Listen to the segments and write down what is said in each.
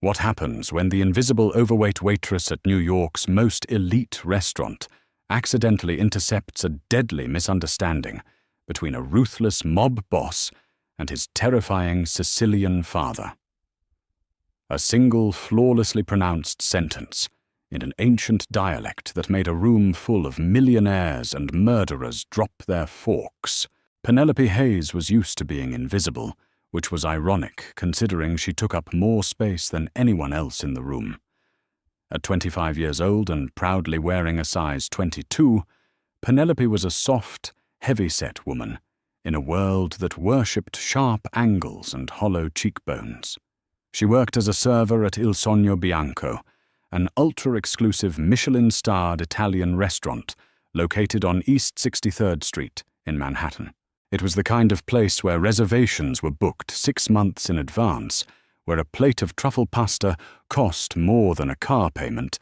What happens when the invisible overweight waitress at New York's most elite restaurant accidentally intercepts a deadly misunderstanding between a ruthless mob boss and his terrifying Sicilian father? A single flawlessly pronounced sentence in an ancient dialect that made a room full of millionaires and murderers drop their forks. Penelope Hayes was used to being invisible, which was ironic considering she took up more space than anyone else in the room. At 25 years old and proudly wearing a size 22, Penelope was a soft, heavy-set woman in a world that worshipped sharp angles and hollow cheekbones. She worked as a server at Il Sogno Bianco, an ultra-exclusive Michelin-starred Italian restaurant located on East 63rd Street in Manhattan. It was the kind of place where reservations were booked 6 months in advance, where a plate of truffle pasta cost more than a car payment,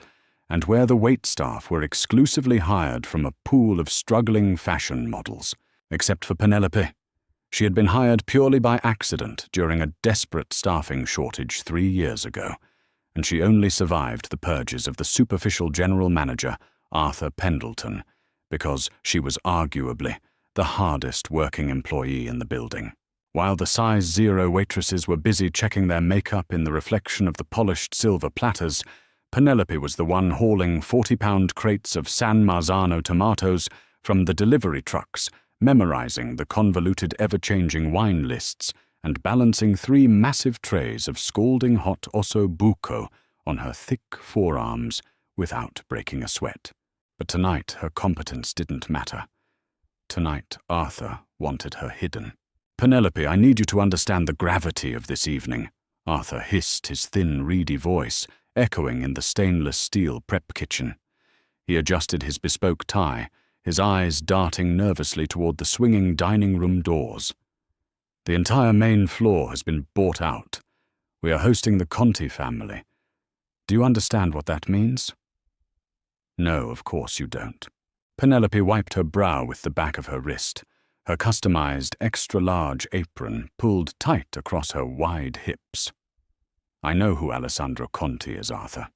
and where the waitstaff were exclusively hired from a pool of struggling fashion models. Except for Penelope. She had been hired purely by accident during a desperate staffing shortage 3 years ago, and she only survived the purges of the superficial general manager, Arthur Pendleton, because she was arguably the hardest working employee in the building. While the size 0 waitresses were busy checking their makeup in the reflection of the polished silver platters, Penelope was the one hauling 40-pound crates of San Marzano tomatoes from the delivery trucks, memorizing the convoluted ever-changing wine lists, and balancing 3 massive trays of scalding hot osso buco on her thick forearms without breaking a sweat. But tonight her competence didn't matter. Tonight Arthur wanted her hidden. "Penelope, I need you to understand the gravity of this evening," Arthur hissed, his thin, reedy voice echoing in the stainless steel prep kitchen. He adjusted his bespoke tie, his eyes darting nervously toward the swinging dining room doors. "The entire main floor has been bought out. We are hosting the Conti family. Do you understand what that means?" "No, of course you don't." Penelope wiped her brow with the back of her wrist, her customized extra-large apron pulled tight across her wide hips. "I know who Alessandro Conti is, Arthur.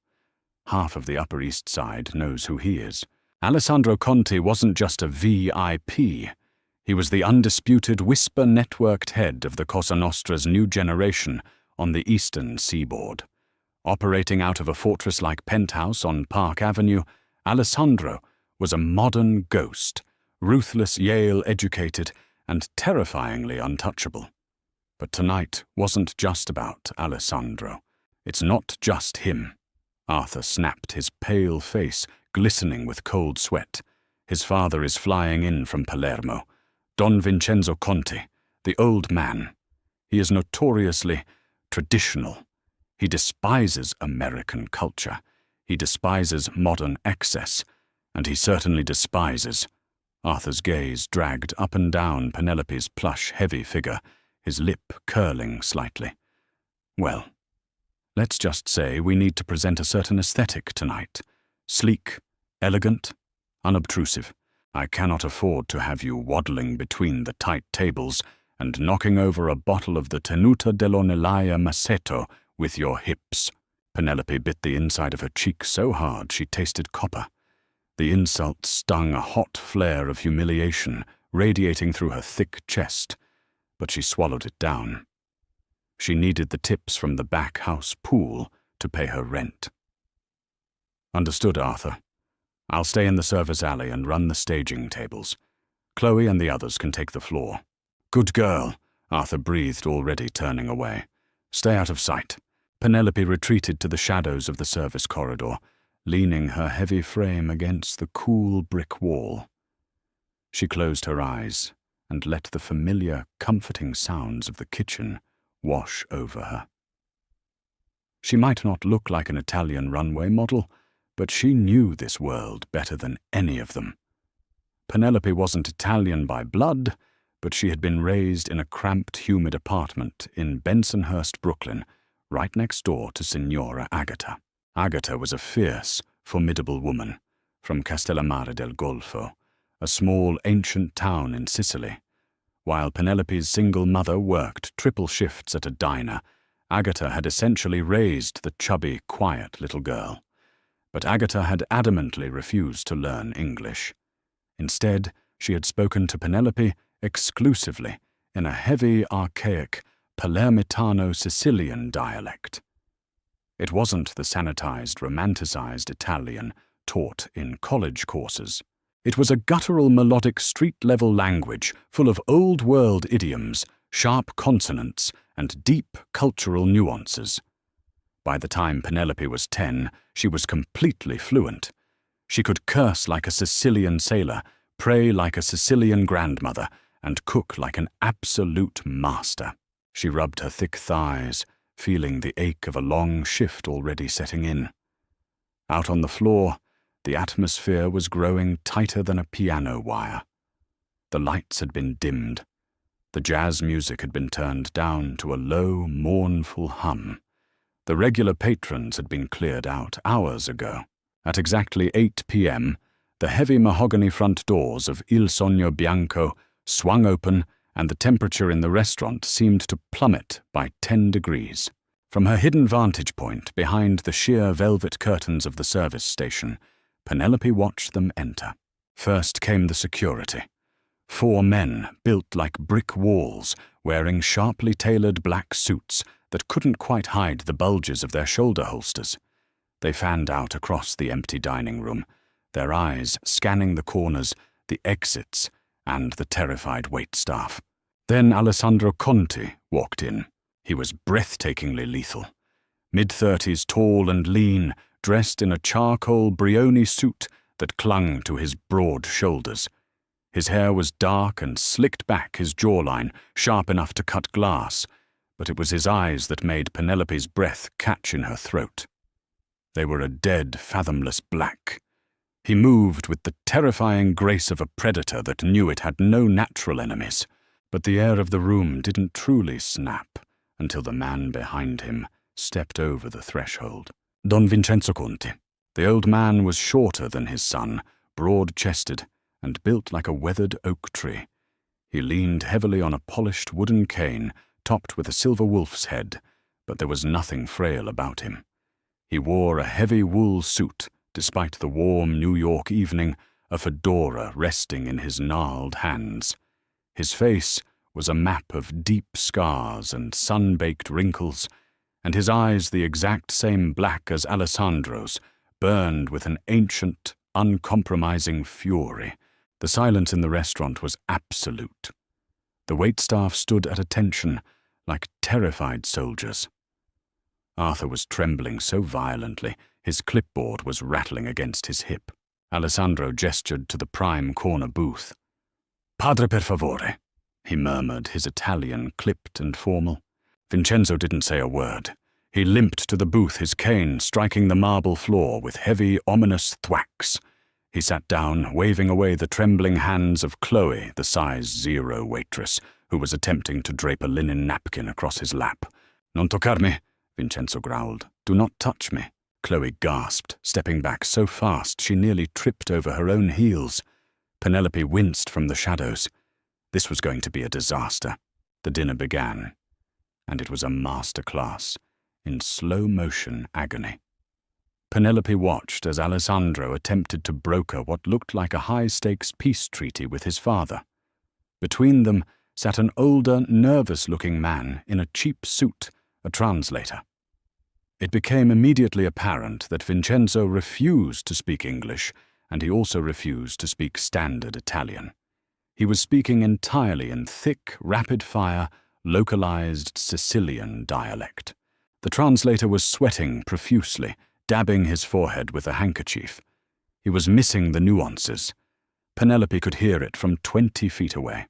Half of the Upper East Side knows who he is. Alessandro Conti wasn't just a VIP. He was the undisputed whisper-networked head of the Cosa Nostra's new generation on the eastern seaboard. Operating out of a fortress-like penthouse on Park Avenue, Alessandro was a modern ghost, ruthless Yale-educated and terrifyingly untouchable. But tonight wasn't just about Alessandro. It's not just him. Arthur snapped, his pale face glistening with cold sweat. His father is flying in from Palermo. Don Vincenzo Conti, the old man. He is notoriously traditional. He despises American culture. He despises modern excess. And he certainly despises. Arthur's gaze dragged up and down Penelope's plush, heavy figure, his lip curling slightly. "Well, let's just say we need to present a certain aesthetic tonight. Sleek, elegant, unobtrusive. I cannot afford to have you waddling between the tight tables and knocking over a bottle of the Tenuta dell'Onelaya Maceto with your hips." Penelope bit the inside of her cheek so hard she tasted copper. The insult stung, a hot flare of humiliation radiating through her thick chest, but she swallowed it down. She needed the tips from the back house pool to pay her rent. "Understood, Arthur. I'll stay in the service alley and run the staging tables. Chloe and the others can take the floor." "Good girl," Arthur breathed, already turning away. "Stay out of sight." Penelope retreated to the shadows of the service corridor, leaning her heavy frame against the cool brick wall. She closed her eyes and let the familiar, comforting sounds of the kitchen wash over her. She might not look like an Italian runway model, but she knew this world better than any of them. Penelope wasn't Italian by blood, but she had been raised in a cramped, humid apartment in Bensonhurst, Brooklyn, right next door to Signora Agata. Agata was a fierce, formidable woman from Castellammare del Golfo, a small, ancient town in Sicily, while Penelope's single mother worked triple shifts at a diner Agatha had essentially raised the chubby, quiet little girl. But Agatha had adamantly refused to learn English. Instead, she had spoken to Penelope exclusively in a heavy, archaic, Palermitano-Sicilian dialect. It wasn't the sanitized, romanticized Italian taught in college courses. It was a guttural, melodic, street-level language full of old-world idioms, sharp consonants, and deep cultural nuances. By the time Penelope was 10, she was completely fluent. She could curse like a Sicilian sailor, pray like a Sicilian grandmother, and cook like an absolute master. She rubbed her thick thighs, feeling the ache of a long shift already setting in. Out on the floor, the atmosphere was growing tighter than a piano wire. The lights had been dimmed. The jazz music had been turned down to a low, mournful hum. The regular patrons had been cleared out hours ago. At exactly 8 p.m., the heavy mahogany front doors of Il Sogno Bianco swung open, and the temperature in the restaurant seemed to plummet by 10 degrees. From her hidden vantage point behind the sheer velvet curtains of the service station, Penelope watched them enter. First came the security. 4 men built like brick walls, wearing sharply tailored black suits that couldn't quite hide the bulges of their shoulder holsters. They fanned out across the empty dining room, their eyes scanning the corners, the exits, and the terrified waitstaff. Then Alessandro Conti walked in. He was breathtakingly lethal. Mid-30s, tall and lean, dressed in a charcoal Brioni suit that clung to his broad shoulders. His hair was dark and slicked back, his jawline sharp enough to cut glass, but it was his eyes that made Penelope's breath catch in her throat. They were a dead, fathomless black. He moved with the terrifying grace of a predator that knew it had no natural enemies, but the air of the room didn't truly snap until the man behind him stepped over the threshold. Don Vincenzo Conti. The old man was shorter than his son, broad-chested, and built like a weathered oak tree. He leaned heavily on a polished wooden cane topped with a silver wolf's head, but there was nothing frail about him. He wore a heavy wool suit, despite the warm New York evening, a fedora resting in his gnarled hands. His face was a map of deep scars and sun-baked wrinkles, and his eyes, the exact same black as Alessandro's, burned with an ancient, uncompromising fury. The silence in the restaurant was absolute. The waitstaff stood at attention, like terrified soldiers. Arthur was trembling so violently, his clipboard was rattling against his hip. Alessandro gestured to the prime corner booth. "Padre per favore," he murmured, his Italian clipped and formal. Vincenzo didn't say a word. He limped to the booth, his cane striking the marble floor with heavy, ominous thwacks. He sat down, waving away the trembling hands of Chloe, the size 0 waitress, who was attempting to drape a linen napkin across his lap. "Non toccarmi," Vincenzo growled. "Do not touch me." Chloe gasped, stepping back so fast she nearly tripped over her own heels. Penelope winced from the shadows. This was going to be a disaster. The dinner began, and it was a masterclass in slow-motion agony. Penelope watched as Alessandro attempted to broker what looked like a high-stakes peace treaty with his father. Between them sat an older, nervous-looking man in a cheap suit, a translator. It became immediately apparent that Vincenzo refused to speak English, and he also refused to speak standard Italian. He was speaking entirely in thick, rapid-fire, localized Sicilian dialect. The translator was sweating profusely, dabbing his forehead with a handkerchief. He was missing the nuances. Penelope could hear it from 20 feet away.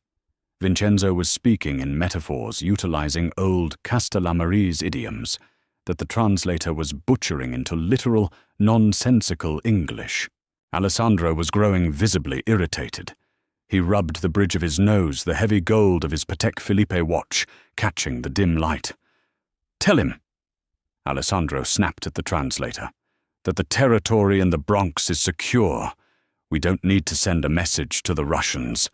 Vincenzo was speaking in metaphors utilizing old Castellammarese idioms that the translator was butchering into literal, nonsensical English. Alessandro was growing visibly irritated. He rubbed the bridge of his nose, the heavy gold of his Patek Philippe watch, catching the dim light. "Tell him," Alessandro snapped at the translator, "that the territory in the Bronx is secure. We don't need to send a message to the Russians.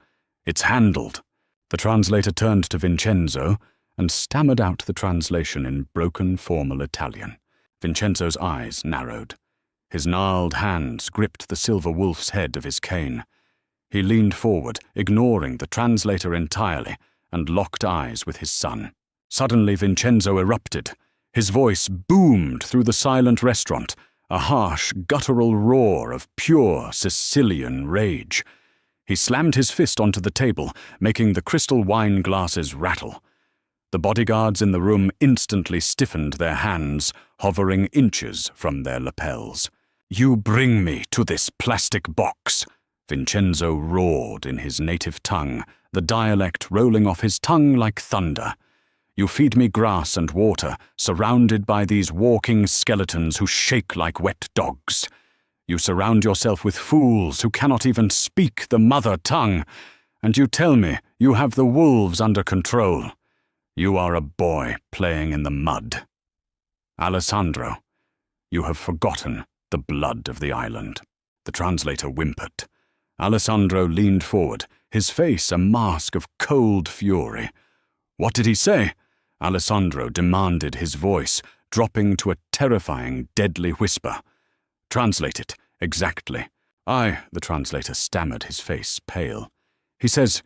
It's handled." The translator turned to Vincenzo, and stammered out the translation in broken formal Italian. Vincenzo's eyes narrowed. His gnarled hands gripped the silver wolf's head of his cane. He leaned forward, ignoring the translator entirely, and locked eyes with his son. Suddenly Vincenzo erupted. His voice boomed through the silent restaurant, a harsh, guttural roar of pure Sicilian rage. He slammed his fist onto the table, making the crystal wine glasses rattle. The bodyguards in the room instantly stiffened their hands, hovering inches from their lapels. "You bring me to this plastic box," Vincenzo roared in his native tongue, the dialect rolling off his tongue like thunder. "You feed me grass and water, surrounded by these walking skeletons who shake like wet dogs. You surround yourself with fools who cannot even speak the mother tongue, and you tell me you have the wolves under control. You are a boy playing in the mud. Alessandro, you have forgotten the blood of the island." The translator whimpered. Alessandro leaned forward, his face a mask of cold fury. "What did he say?" Alessandro demanded, his voice dropping to a terrifying, deadly whisper. "Translate it, exactly." The translator stammered, his face pale. He says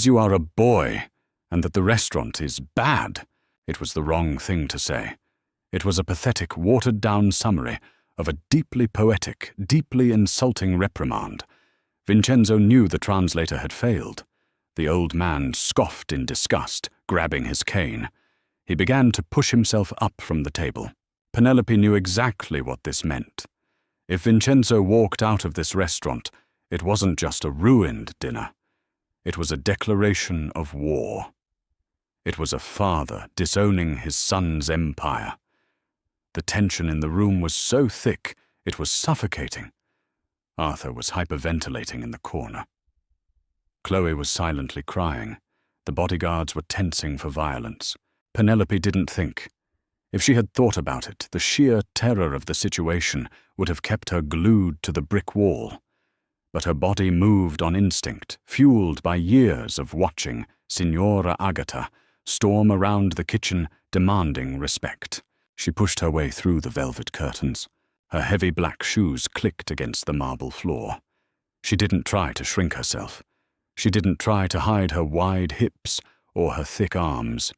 you are a boy, and that the restaurant is bad." It was the wrong thing to say. It was a pathetic, watered-down summary of a deeply poetic, deeply insulting reprimand. Vincenzo knew the translator had failed. The old man scoffed in disgust, grabbing his cane. He began to push himself up from the table. Penelope knew exactly what this meant. If Vincenzo walked out of this restaurant, it wasn't just a ruined dinner. It was a declaration of war. It was a father disowning his son's empire. The tension in the room was so thick, it was suffocating. Arthur was hyperventilating in the corner. Chloe was silently crying. The bodyguards were tensing for violence. Penelope didn't think. If she had thought about it, the sheer terror of the situation would have kept her glued to the brick wall. But her body moved on instinct, fueled by years of watching Signora Agata storm around the kitchen, demanding respect. She pushed her way through the velvet curtains. Her heavy black shoes clicked against the marble floor. She didn't try to shrink herself. She didn't try to hide her wide hips or her thick arms.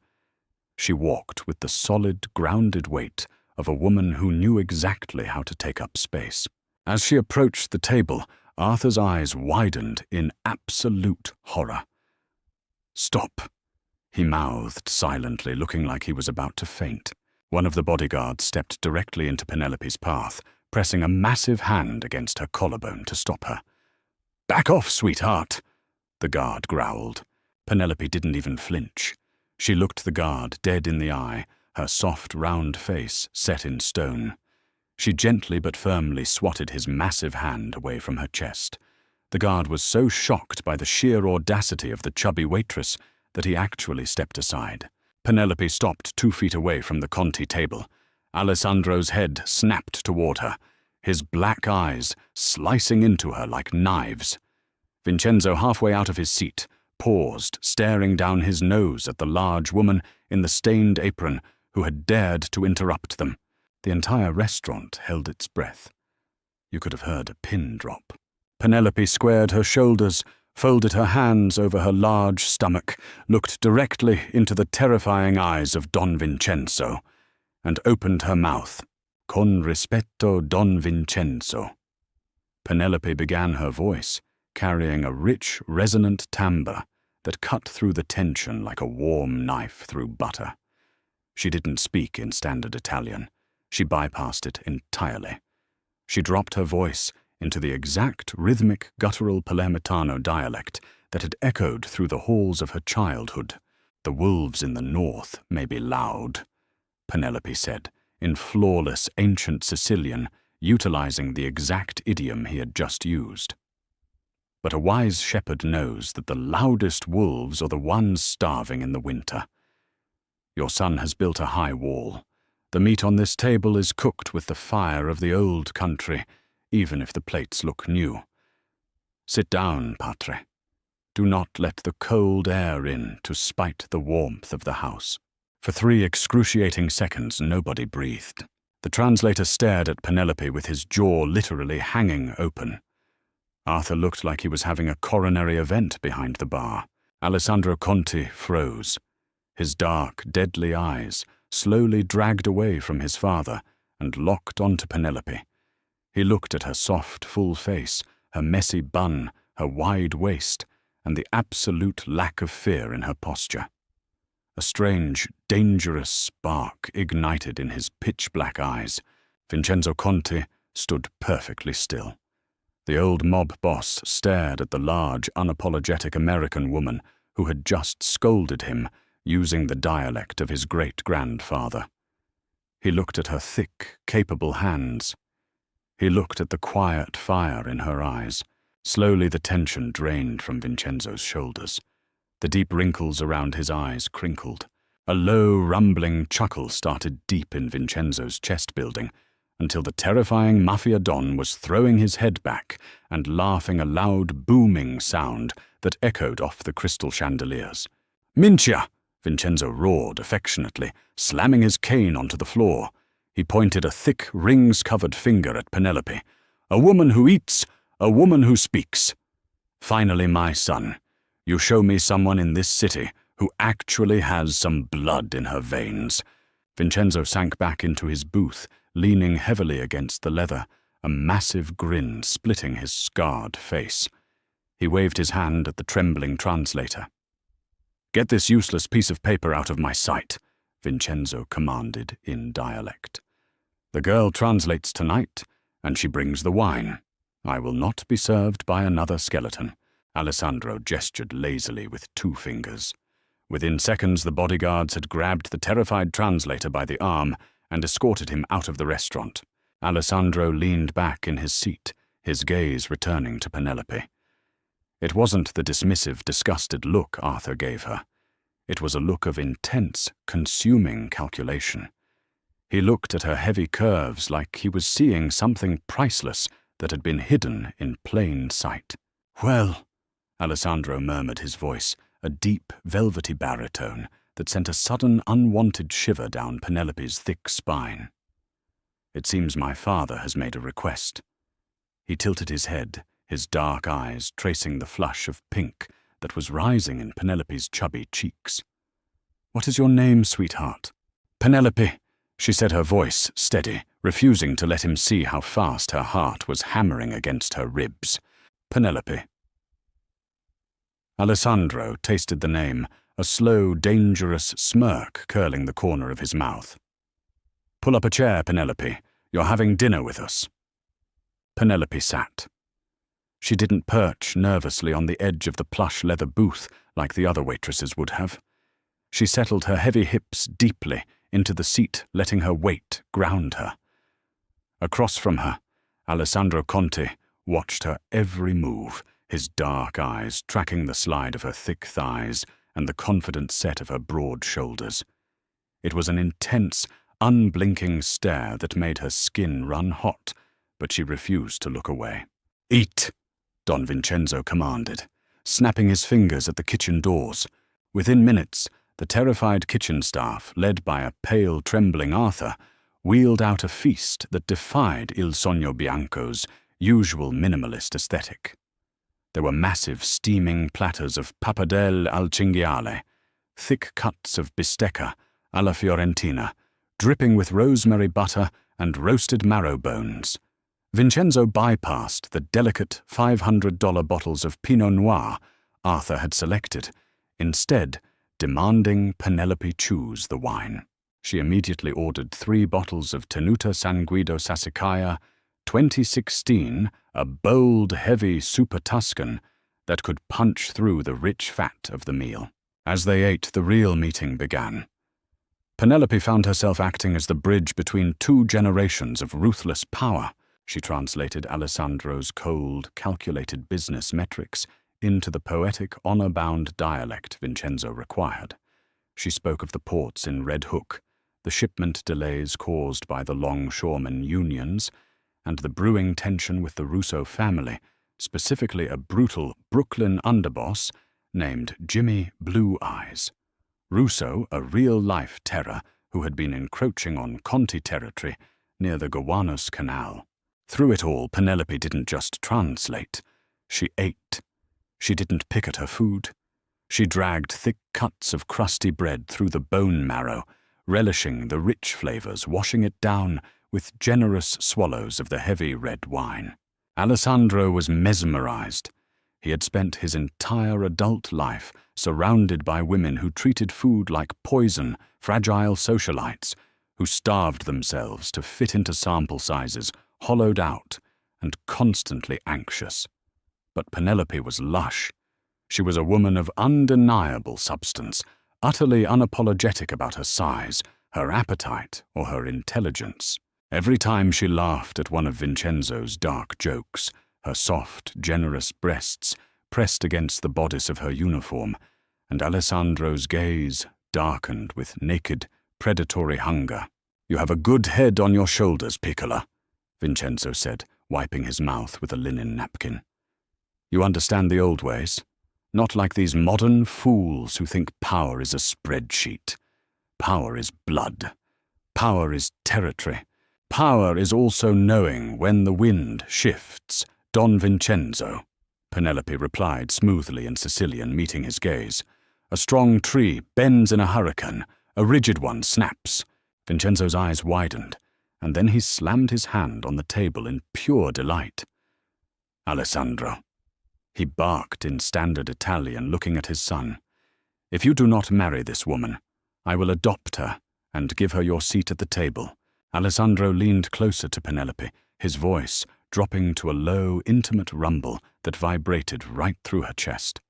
She walked with the solid, grounded weight of a woman who knew exactly how to take up space. As she approached the table, Arthur's eyes widened in absolute horror. "Stop," he mouthed silently, looking like he was about to faint. One of the bodyguards stepped directly into Penelope's path, pressing a massive hand against her collarbone to stop her. "Back off, sweetheart," the guard growled. Penelope didn't even flinch. She looked the guard dead in the eye, her soft, round face set in stone. She gently but firmly swatted his massive hand away from her chest. The guard was so shocked by the sheer audacity of the chubby waitress that he actually stepped aside. Penelope stopped 2 feet away from the Conti table. Alessandro's head snapped toward her, his black eyes slicing into her like knives. Vincenzo, halfway out of his seat, paused, staring down his nose at the large woman in the stained apron who had dared to interrupt them. The entire restaurant held its breath. You could have heard a pin drop. Penelope squared her shoulders, folded her hands over her large stomach, looked directly into the terrifying eyes of Don Vincenzo, and opened her mouth. "Con rispetto, Don Vincenzo." Penelope began her voice, carrying a rich, resonant timbre that cut through the tension like a warm knife through butter. She didn't speak in standard Italian. She bypassed it entirely. She dropped her voice into the exact rhythmic, guttural Palermitano dialect that had echoed through the halls of her childhood. "The wolves in the north may be loud," Penelope said, in flawless ancient Sicilian, utilizing the exact idiom he had just used. "But a wise shepherd knows that the loudest wolves are the ones starving in the winter. Your son has built a high wall. The meat on this table is cooked with the fire of the old country, even if the plates look new. Sit down, Patre. Do not let the cold air in to spite the warmth of the house." For 3 excruciating seconds, nobody breathed. The translator stared at Penelope with his jaw literally hanging open. Arthur looked like he was having a coronary event behind the bar. Alessandro Conti froze. His dark, deadly eyes slowly dragged away from his father and locked onto Penelope. He looked at her soft, full face, her messy bun, her wide waist, and the absolute lack of fear in her posture. A strange, dangerous spark ignited in his pitch-black eyes. Vincenzo Conti stood perfectly still. The old mob boss stared at the large, unapologetic American woman who had just scolded him using the dialect of his great-grandfather. He looked at her thick, capable hands. He looked at the quiet fire in her eyes. Slowly the tension drained from Vincenzo's shoulders. The deep wrinkles around his eyes crinkled. A low, rumbling chuckle started deep in Vincenzo's chest building, until the terrifying Mafia Don was throwing his head back and laughing a loud, booming sound that echoed off the crystal chandeliers. "Minchia!" Vincenzo roared affectionately, slamming his cane onto the floor. He pointed a thick, rings-covered finger at Penelope. "A woman who eats, a woman who speaks. Finally, my son, you show me someone in this city who actually has some blood in her veins." Vincenzo sank back into his booth, leaning heavily against the leather, a massive grin splitting his scarred face. He waved his hand at the trembling translator. "Get this useless piece of paper out of my sight," Vincenzo commanded in dialect. "The girl translates tonight, and she brings the wine. I will not be served by another skeleton." Alessandro gestured lazily with 2 fingers. Within seconds, the bodyguards had grabbed the terrified translator by the arm and escorted him out of the restaurant. Alessandro leaned back in his seat, his gaze returning to Penelope. It wasn't the dismissive, disgusted look Arthur gave her. It was a look of intense, consuming calculation. He looked at her heavy curves like he was seeing something priceless that had been hidden in plain sight. "Well," Alessandro murmured, his voice, a deep, velvety baritone that sent a sudden, unwanted shiver down Penelope's thick spine. "It seems my father has made a request." He tilted his head, his dark eyes tracing the flush of pink that was rising in Penelope's chubby cheeks. "What is your name, sweetheart?" "Penelope," she said, her voice steady, refusing to let him see how fast her heart was hammering against her ribs. "Penelope." Alessandro tasted the name, a slow, dangerous smirk curling the corner of his mouth. "Pull up a chair, Penelope. You're having dinner with us." Penelope sat. She didn't perch nervously on the edge of the plush leather booth like the other waitresses would have. She settled her heavy hips deeply into the seat, letting her weight ground her. Across from her, Alessandro Conti watched her every move, his dark eyes tracking the slide of her thick thighs and the confident set of her broad shoulders. It was an intense, unblinking stare that made her skin run hot, but she refused to look away. "Eat," Don Vincenzo commanded, snapping his fingers at the kitchen doors. Within minutes, the terrified kitchen staff, led by a pale, trembling Arthur, wheeled out a feast that defied Il Sogno Bianco's usual minimalist aesthetic. There were massive, steaming platters of pappardelle al cinghiale, thick cuts of bistecca alla fiorentina, dripping with rosemary butter and roasted marrow bones. Vincenzo bypassed the delicate $500 bottles of Pinot Noir Arthur had selected, instead demanding Penelope choose the wine. She immediately ordered 3 bottles of Tenuta San Guido Sassicaia 2016, a bold, heavy Super Tuscan that could punch through the rich fat of the meal. As they ate, the real meeting began. Penelope found herself acting as the bridge between 2 generations of ruthless power. She translated Alessandro's cold, calculated business metrics into the poetic, honor-bound dialect Vincenzo required. She spoke of the ports in Red Hook, the shipment delays caused by the longshoremen unions, and the brewing tension with the Russo family specifically a brutal Brooklyn underboss named Jimmy Blue Eyes. Russo, a real-life terror who had been encroaching on Conti territory near the Gowanus Canal. Through it all, Penelope didn't just translate. She ate. She didn't pick at her food. She dragged thick cuts of crusty bread through the bone marrow, relishing the rich flavors, washing it down with generous swallows of the heavy red wine. Alessandro was mesmerized. He had spent his entire adult life surrounded by women who treated food like poison, fragile socialites, who starved themselves to fit into sample sizes, hollowed out, and constantly anxious. But Penelope was lush. She was a woman of undeniable substance, utterly unapologetic about her size, her appetite, or her intelligence. Every time she laughed at one of Vincenzo's dark jokes, her soft, generous breasts pressed against the bodice of her uniform, and Alessandro's gaze darkened with naked, predatory hunger. "You have a good head on your shoulders, Piccola," Vincenzo said, wiping his mouth with a linen napkin. "You understand the old ways? Not like these modern fools who think power is a spreadsheet. Power is blood. Power is territory. Power is also knowing when the wind shifts, Don Vincenzo," Penelope replied smoothly in Sicilian, meeting his gaze. "A strong tree bends in a hurricane, a rigid one snaps." Vincenzo's eyes widened, and then he slammed his hand on the table in pure delight. "Alessandro," he barked in standard Italian, looking at his son, "if you do not marry this woman, I will adopt her and give her your seat at the table." Alessandro leaned closer to Penelope, his voice dropping to a low, intimate rumble that vibrated right through her chest.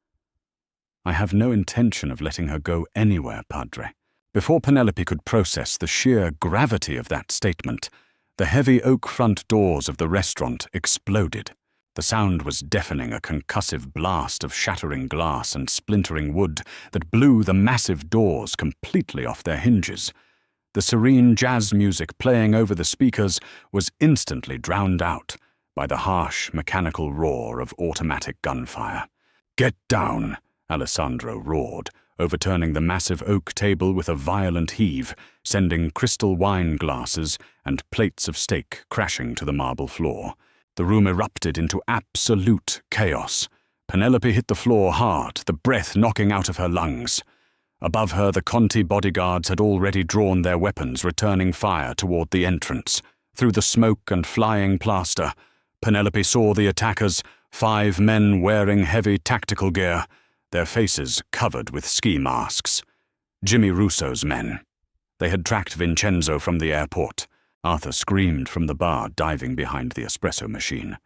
"I have no intention of letting her go anywhere, Padre." Before Penelope could process the sheer gravity of that statement, the heavy oak front doors of the restaurant exploded. The sound was deafening, a concussive blast of shattering glass and splintering wood that blew the massive doors completely off their hinges. The serene jazz music playing over the speakers was instantly drowned out by the harsh, mechanical roar of automatic gunfire. "Get down!" Alessandro roared, overturning the massive oak table with a violent heave, sending crystal wine glasses and plates of steak crashing to the marble floor. The room erupted into absolute chaos. Penelope hit the floor hard, the breath knocking out of her lungs. Above her, the Conti bodyguards had already drawn their weapons, returning fire toward the entrance. Through the smoke and flying plaster, Penelope saw the attackers, 5 men wearing heavy tactical gear, their faces covered with ski masks. Jimmy Russo's men. They had tracked Vincenzo from the airport. Arthur screamed from the bar, diving behind the espresso machine.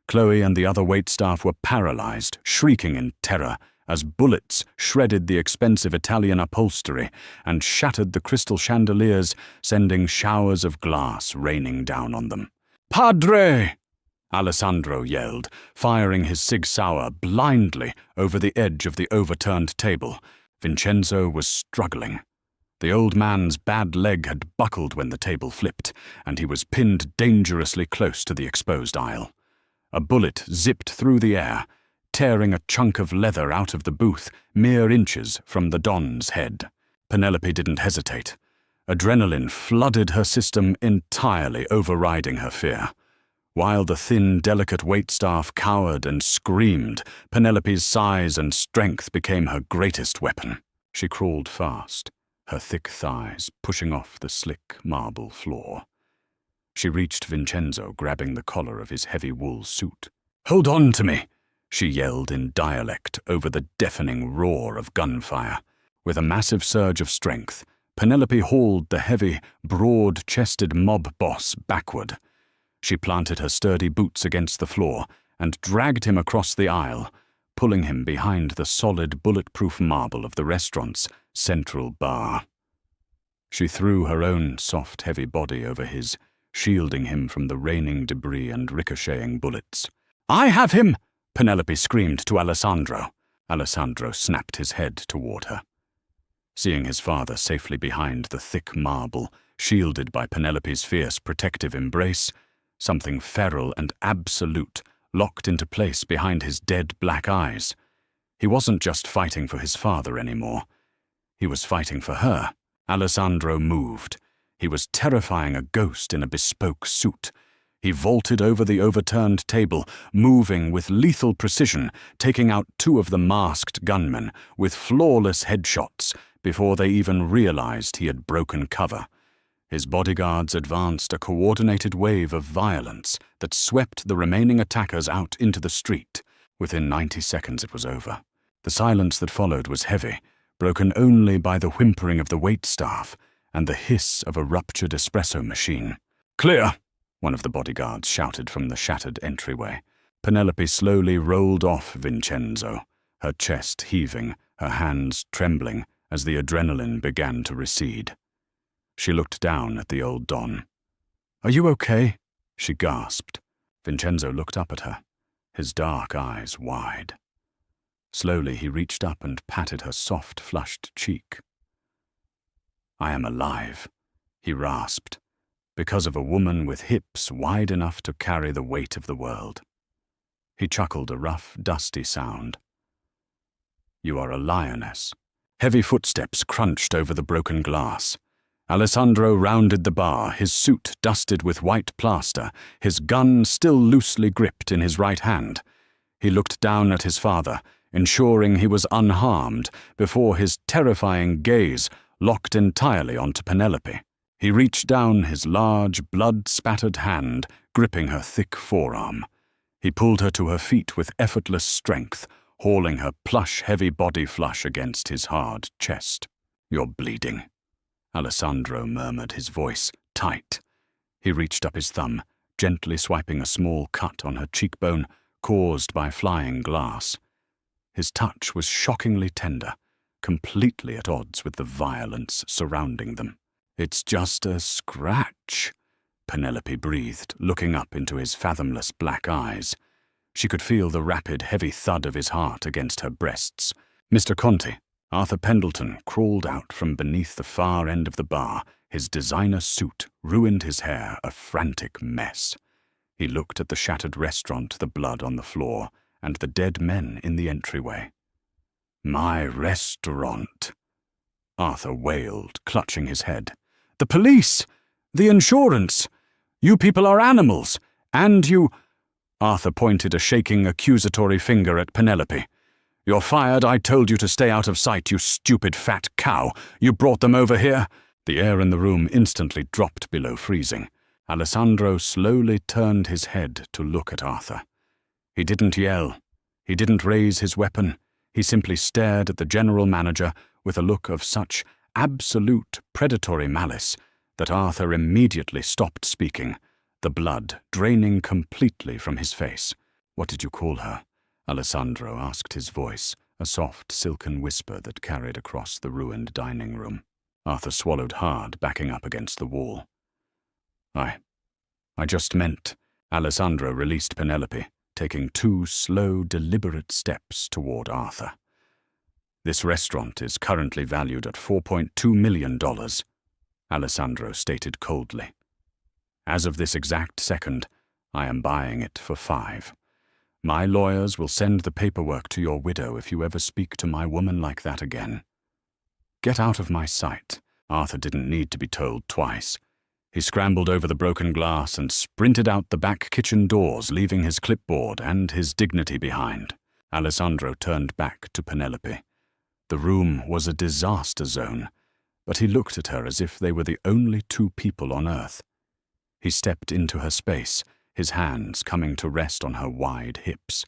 Chloe and the other waitstaff were paralyzed, shrieking in terror, as bullets shredded the expensive Italian upholstery and shattered the crystal chandeliers, sending showers of glass raining down on them. "Padre!" Alessandro yelled, firing his Sig Sauer blindly over the edge of the overturned table. Vincenzo was struggling. The old man's bad leg had buckled when the table flipped, and he was pinned dangerously close to the exposed aisle. A bullet zipped through the air, tearing a chunk of leather out of the booth, mere inches from the Don's head. Penelope didn't hesitate. Adrenaline flooded her system, entirely overriding her fear. While the thin, delicate waitstaff cowered and screamed, Penelope's size and strength became her greatest weapon. She crawled fast, her thick thighs pushing off the slick marble floor. She reached Vincenzo, grabbing the collar of his heavy wool suit. "Hold on to me!" she yelled in dialect over the deafening roar of gunfire. With a massive surge of strength, Penelope hauled the heavy, broad-chested mob boss backward. She planted her sturdy boots against the floor and dragged him across the aisle, pulling him behind the solid, bulletproof marble of the restaurant's central bar. She threw her own soft, heavy body over his, shielding him from the raining debris and ricocheting bullets. "I have him!" Penelope screamed to Alessandro. Alessandro snapped his head toward her. Seeing his father safely behind the thick marble, shielded by Penelope's fierce protective embrace, something feral and absolute locked into place behind his dead black eyes. He wasn't just fighting for his father anymore. He was fighting for her. Alessandro moved. He was terrifying a ghost in a bespoke suit. He vaulted over the overturned table, moving with lethal precision, taking out two of the masked gunmen with flawless headshots before they even realized he had broken cover. His bodyguards advanced a coordinated wave of violence that swept the remaining attackers out into the street. Within 90 seconds it was over. The silence that followed was heavy, broken only by the whimpering of the waitstaff and the hiss of a ruptured espresso machine. "Clear!" one of the bodyguards shouted from the shattered entryway. Penelope slowly rolled off Vincenzo, her chest heaving, her hands trembling as the adrenaline began to recede. She looked down at the old Don. "Are you okay?" she gasped. Vincenzo looked up at her, his dark eyes wide. Slowly he reached up and patted her soft, flushed cheek. "I am alive," he rasped, "because of a woman with hips wide enough to carry the weight of the world." He chuckled a rough, dusty sound. "You are a lioness." Heavy footsteps crunched over the broken glass. Alessandro rounded the bar, his suit dusted with white plaster, his gun still loosely gripped in his right hand. He looked down at his father, ensuring he was unharmed before his terrifying gaze locked entirely onto Penelope. He reached down his large, blood-spattered hand, gripping her thick forearm. He pulled her to her feet with effortless strength, hauling her plush, heavy body flush against his hard chest. "You're bleeding," Alessandro murmured, his voice tight. He reached up his thumb, gently swiping a small cut on her cheekbone caused by flying glass. His touch was shockingly tender, completely at odds with the violence surrounding them. "It's just a scratch," Penelope breathed, looking up into his fathomless black eyes. She could feel the rapid, heavy thud of his heart against her breasts. Mr. Conti, Arthur Pendleton, crawled out from beneath the far end of the bar. His designer suit ruined his hair, a frantic mess. He looked at the shattered restaurant, the blood on the floor, and the dead men in the entryway. "My restaurant," Arthur wailed, clutching his head. "The police! The insurance! You people are animals! And you—" Arthur pointed a shaking, accusatory finger at Penelope. "You're fired. I told you to stay out of sight, you stupid fat cow. You brought them over here." The air in the room instantly dropped below freezing. Alessandro slowly turned his head to look at Arthur. He didn't yell. He didn't raise his weapon. He simply stared at the general manager with a look of such absolute predatory malice that Arthur immediately stopped speaking, the blood draining completely from his face. "What did you call her?" Alessandro asked, his voice a soft, silken whisper that carried across the ruined dining room. Arthur swallowed hard, backing up against the wall. I just meant—" Alessandro released Penelope, taking 2 slow, deliberate steps toward Arthur. "This restaurant is currently valued at $4.2 million, Alessandro stated coldly. "As of this exact second, I am buying it for 5. My lawyers will send the paperwork to your widow if you ever speak to my woman like that again. Get out of my sight." Arthur didn't need to be told twice. He scrambled over the broken glass and sprinted out the back kitchen doors, leaving his clipboard and his dignity behind. Alessandro turned back to Penelope. The room was a disaster zone, but he looked at her as if they were the only 2 people on Earth. He stepped into her space, his hands coming to rest on her wide hips,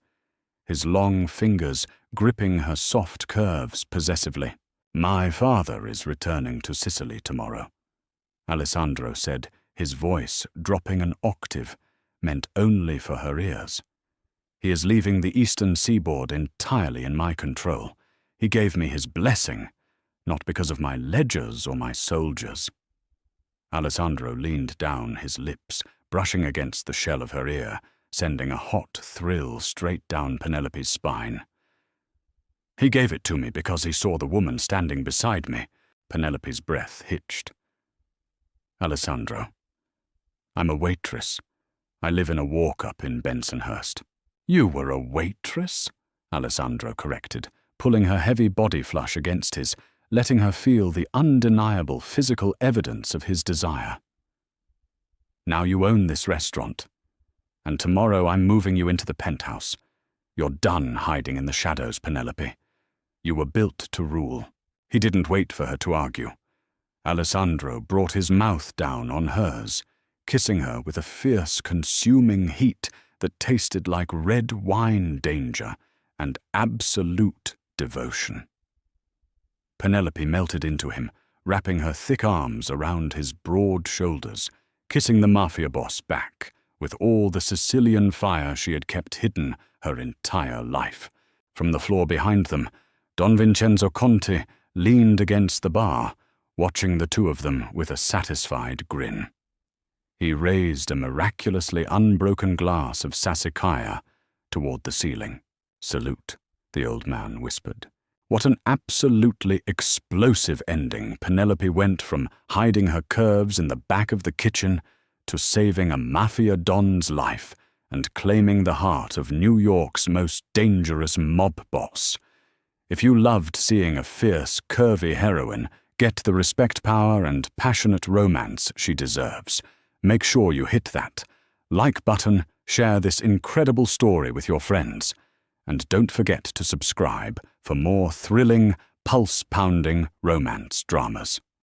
his long fingers gripping her soft curves possessively. "My father is returning to Sicily tomorrow," Alessandro said, his voice dropping an octave, meant only for her ears. "He is leaving the eastern seaboard entirely in my control. He gave me his blessing, not because of my ledgers or my soldiers." Alessandro leaned down, his lips brushing against the shell of her ear, sending a hot thrill straight down Penelope's spine. "He gave it to me because he saw the woman standing beside me." Penelope's breath hitched. "Alessandro, I'm a waitress. I live in a walk-up in Bensonhurst. You were a waitress? Alessandro corrected, pulling her heavy body flush against his, letting her feel the undeniable physical evidence of his desire. Now you own this restaurant, and tomorrow I'm moving you into the penthouse. You're done hiding in the shadows, Penelope. You were built to rule. He didn't wait for her to argue. Alessandro brought his mouth down on hers, kissing her with a fierce, consuming heat that tasted like red wine danger and absolute devotion. Penelope melted into him, wrapping her thick arms around his broad shoulders, kissing the Mafia boss back with all the Sicilian fire she had kept hidden her entire life. From the floor behind them, Don Vincenzo Conti leaned against the bar, watching the two of them with a satisfied grin. He raised a miraculously unbroken glass of Sassicaia toward the ceiling. "Salute," the old man whispered. What an absolutely explosive ending. Penelope went from hiding her curves in the back of the kitchen to saving a Mafia don's life and claiming the heart of New York's most dangerous mob boss. If you loved seeing a fierce, curvy heroine get the respect, power, and passionate romance she deserves, make sure you hit that like button, share this incredible story with your friends, and don't forget to subscribe for more thrilling, pulse-pounding romance dramas.